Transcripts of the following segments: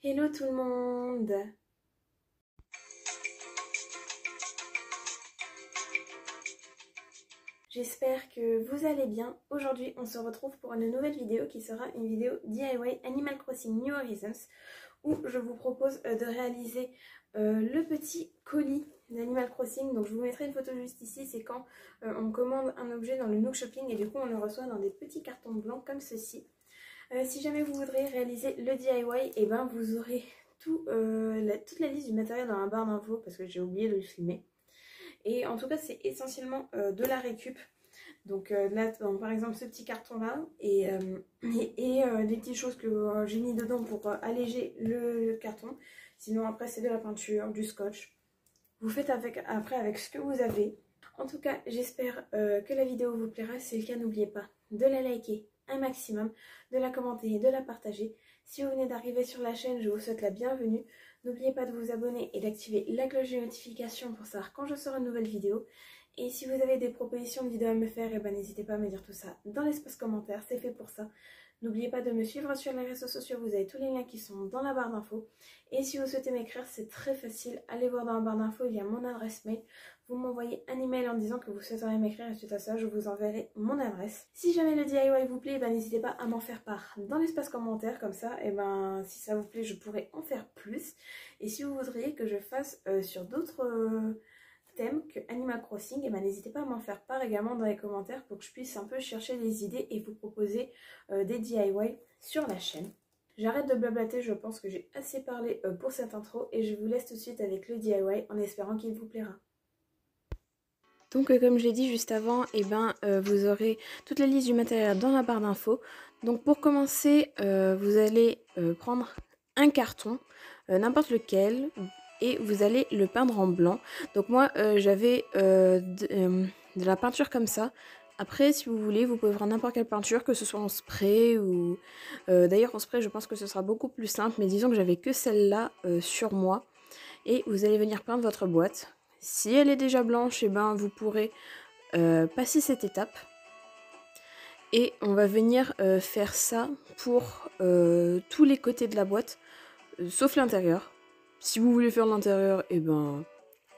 Hello tout le monde! J'espère que vous allez bien. Aujourd'hui on se retrouve pour une nouvelle vidéo qui sera une vidéo DIY Animal Crossing New Horizons où je vous propose de réaliser le petit colis d'Animal Crossing. Donc je vous mettrai une photo juste ici, c'est quand on commande un objet dans le Nook Shopping et du coup on le reçoit dans des petits cartons blancs comme ceci. Si jamais vous voudrez réaliser le DIY, et ben vous aurez toute la liste du matériel dans la barre d'infos parce que j'ai oublié de le filmer. Et en tout cas c'est essentiellement de la récup. Donc là par exemple ce petit carton là et des petites choses que j'ai mis dedans pour alléger le carton. Sinon après c'est de la peinture, du scotch. Vous faites après avec ce que vous avez. En tout cas j'espère que la vidéo vous plaira. Si c'est le cas, n'oubliez pas de la liker un maximum, de la commenter et de la partager. Si vous venez d'arriver sur la chaîne, je vous souhaite la bienvenue. N'oubliez pas de vous abonner et d'activer la cloche de notification pour savoir quand je sors une nouvelle vidéo. Et si vous avez des propositions de vidéos à me faire, n'hésitez pas à me dire tout ça dans l'espace commentaire, c'est fait pour ça. N'oubliez pas de me suivre sur les réseaux sociaux, vous avez tous les liens qui sont dans la barre d'infos. Et si vous souhaitez m'écrire, c'est très facile, allez voir dans la barre d'infos, il y a mon adresse mail. Vous m'envoyez un email en disant que vous souhaiteriez m'écrire et suite à ça, je vous enverrai mon adresse. Si jamais le DIY vous plaît, n'hésitez pas à m'en faire part dans l'espace commentaire, comme ça, si ça vous plaît, je pourrai en faire plus. Et si vous voudriez que je fasse sur d'autres thèmes que Animal Crossing, n'hésitez pas à m'en faire part également dans les commentaires pour que je puisse un peu chercher des idées et vous proposer des DIY sur la chaîne. J'arrête de blablater, je pense que j'ai assez parlé pour cette intro et je vous laisse tout de suite avec le DIY en espérant qu'il vous plaira. Donc comme je l'ai dit juste avant, vous aurez toute la liste du matériel dans la barre d'infos. Donc pour commencer, vous allez prendre un carton, n'importe lequel, et vous allez le peindre en blanc. Donc moi j'avais de la peinture comme ça. Après si vous voulez vous pouvez prendre n'importe quelle peinture, que ce soit en spray ou... D'ailleurs en spray je pense que ce sera beaucoup plus simple, mais disons que j'avais que celle-là sur moi. Et vous allez venir peindre votre boîte. Si elle est déjà blanche, vous pourrez passer cette étape. Et on va venir faire ça pour tous les côtés de la boîte, sauf l'intérieur. Si vous voulez faire l'intérieur,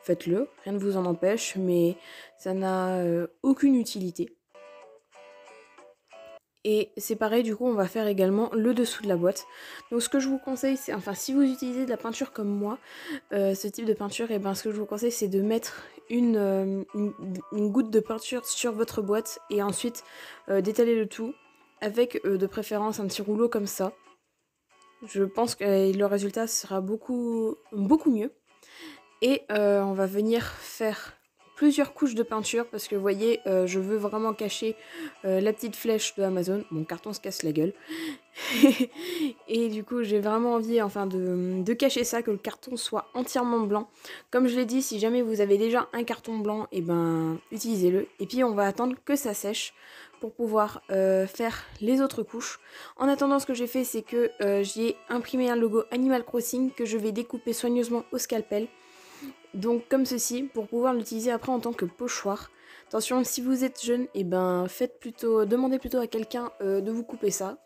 faites-le, rien ne vous en empêche, mais ça n'a aucune utilité. Et c'est pareil, du coup on va faire également le dessous de la boîte. Donc ce que je vous conseille, c'est, si vous utilisez de la peinture comme moi, ce type de peinture, ce que je vous conseille c'est de mettre une goutte de peinture sur votre boîte et ensuite d'étaler le tout avec de préférence un petit rouleau comme ça. Je pense que le résultat sera beaucoup mieux. Et on va venir faire plusieurs couches de peinture parce que vous voyez je veux vraiment cacher la petite flèche de Amazon. Mon carton se casse la gueule. Et du coup j'ai vraiment envie de cacher ça, que le carton soit entièrement blanc. Comme je l'ai dit, si jamais vous avez déjà un carton blanc, utilisez-le. Et puis on va attendre que ça sèche pour pouvoir faire les autres couches. En attendant, ce que j'ai fait c'est que j'y ai imprimé un logo Animal Crossing que je vais découper soigneusement au scalpel. Donc comme ceci, pour pouvoir l'utiliser après en tant que pochoir. Attention, si vous êtes jeune, demandez plutôt à quelqu'un de vous couper ça.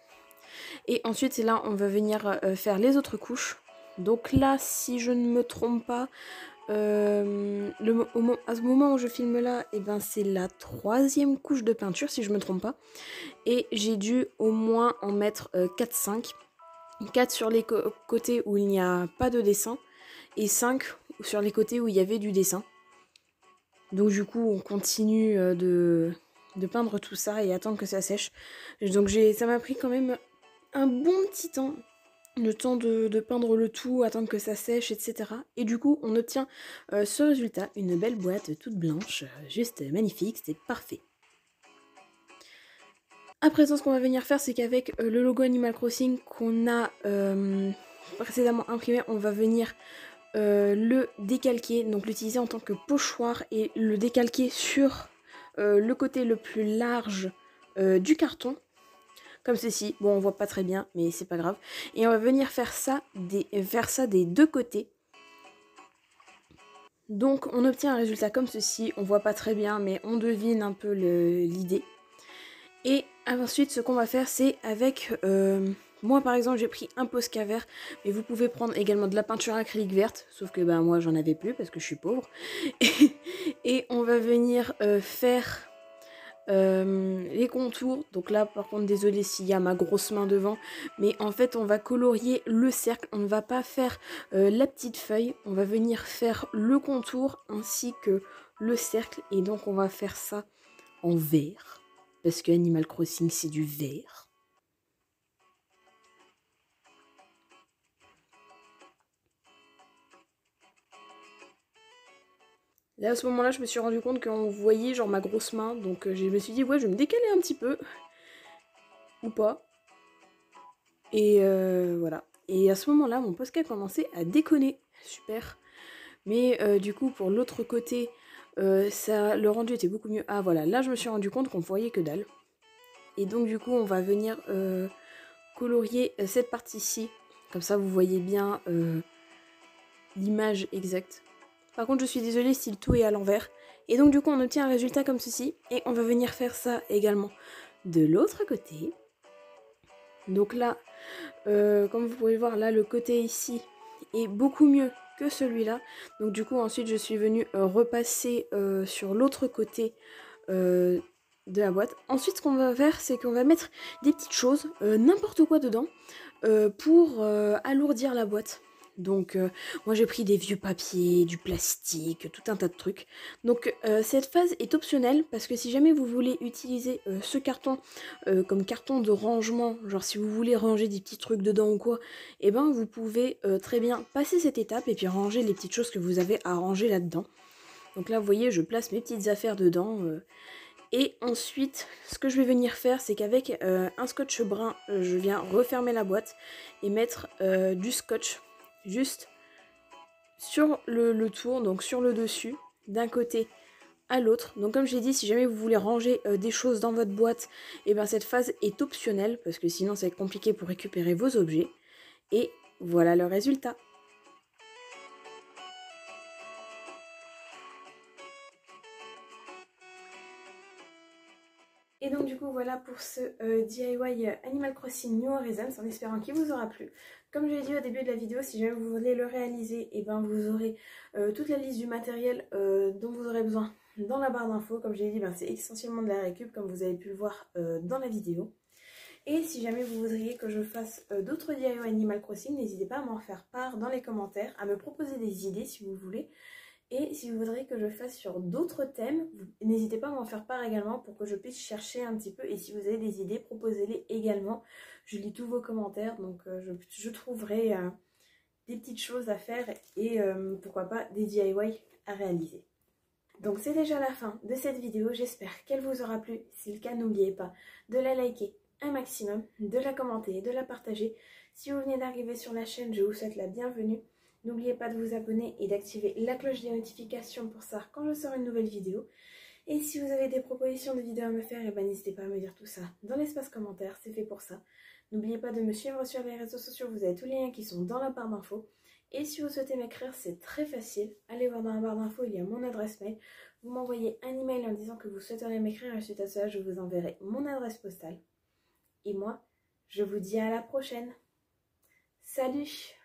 Et ensuite c'est là on va venir faire les autres couches. Donc là, si je ne me trompe pas, à ce moment où je filme là, c'est la 3e couche de peinture si je me trompe pas. Et j'ai dû au moins en mettre 4-5. 4 sur les côtés où il n'y a pas de dessin et 5 sur les côtés où il y avait du dessin. Donc du coup on continue de peindre tout ça et attendre que ça sèche. Donc ça m'a pris quand même un bon petit temps, le temps de peindre le tout, attendre que ça sèche, etc. Et du coup on obtient ce résultat, une belle boîte toute blanche, juste magnifique, c'est parfait. À présent ce qu'on va venir faire c'est qu'avec le logo Animal Crossing qu'on a précédemment imprimé, on va venir le décalquer, donc l'utiliser en tant que pochoir et le décalquer sur le côté le plus large du carton, comme ceci. Bon, on voit pas très bien, mais c'est pas grave. Et on va venir faire ça des deux côtés. Donc on obtient un résultat comme ceci. On voit pas très bien, mais on devine un peu l'idée. Et ensuite, ce qu'on va faire, c'est avec Moi par exemple j'ai pris un Posca vert, mais vous pouvez prendre également de la peinture acrylique verte, sauf que bah, moi j'en avais plus parce que je suis pauvre. Et on va venir faire les contours. Donc là par contre désolé s'il y a ma grosse main devant, mais en fait on va colorier le cercle, on ne va pas faire la petite feuille, on va venir faire le contour ainsi que le cercle, et donc on va faire ça en vert parce que Animal Crossing c'est du vert. Là à ce moment là je me suis rendu compte qu'on voyait genre ma grosse main, donc je me suis dit ouais je vais me décaler un petit peu ou pas, et voilà. Et à ce moment là mon Posca commençait à déconner, super. Mais du coup pour l'autre côté le rendu était beaucoup mieux. Ah voilà, là je me suis rendu compte qu'on voyait que dalle, et donc du coup on va venir colorier cette partie-ci, comme ça vous voyez bien l'image exacte. Par contre je suis désolée si le tout est à l'envers, et donc du coup on obtient un résultat comme ceci, et on va venir faire ça également de l'autre côté. Donc là comme vous pouvez voir, là le côté ici est beaucoup mieux que celui-là, donc du coup ensuite je suis venue repasser sur l'autre côté de la boîte. Ensuite ce qu'on va faire, c'est qu'on va mettre des petites choses, n'importe quoi dedans, pour alourdir la boîte. Donc moi j'ai pris des vieux papiers, du plastique, tout un tas de trucs. Donc cette phase est optionnelle, parce que si jamais vous voulez utiliser ce carton comme carton de rangement, genre si vous voulez ranger des petits trucs dedans ou quoi, et ben vous pouvez très bien passer cette étape et puis ranger les petites choses que vous avez à ranger là-dedans. Donc là vous voyez, je place mes petites affaires dedans. Et ensuite, ce que je vais venir faire, c'est qu'avec un scotch brun, je viens refermer la boîte et mettre du scotch juste sur le tour, donc sur le dessus, d'un côté à l'autre. Donc comme j'ai dit, si jamais vous voulez ranger des choses dans votre boîte, et bien cette phase est optionnelle, parce que sinon ça va être compliqué pour récupérer vos objets. Et voilà le résultat. Et donc du coup voilà pour ce DIY Animal Crossing New Horizons, en espérant qu'il vous aura plu. Comme je l'ai dit au début de la vidéo, si jamais vous voulez le réaliser, et ben vous aurez toute la liste du matériel dont vous aurez besoin dans la barre d'infos. Comme je l'ai dit, ben, c'est essentiellement de la récup, comme vous avez pu le voir dans la vidéo. Et si jamais vous voudriez que je fasse d'autres DIY Animal Crossing, n'hésitez pas à m'en faire part dans les commentaires, à me proposer des idées si vous voulez. Et si vous voudriez que je fasse sur d'autres thèmes, n'hésitez pas à m'en faire part également pour que je puisse chercher un petit peu. Et si vous avez des idées, proposez-les également. Je lis tous vos commentaires, donc je trouverai des petites choses à faire et pourquoi pas des DIY à réaliser. Donc c'est déjà la fin de cette vidéo, j'espère qu'elle vous aura plu. Si le cas, n'oubliez pas de la liker un maximum, de la commenter, de la partager. Si vous venez d'arriver sur la chaîne, je vous souhaite la bienvenue. N'oubliez pas de vous abonner et d'activer la cloche des notifications pour savoir quand je sors une nouvelle vidéo. Et si vous avez des propositions de vidéos à me faire, n'hésitez pas à me dire tout ça dans l'espace commentaire, c'est fait pour ça. N'oubliez pas de me suivre sur les réseaux sociaux, vous avez tous les liens qui sont dans la barre d'infos. Et si vous souhaitez m'écrire, c'est très facile. Allez voir dans la barre d'infos, il y a mon adresse mail. Vous m'envoyez un email en disant que vous souhaiteriez m'écrire et suite à ça, je vous enverrai mon adresse postale. Et moi, je vous dis à la prochaine. Salut!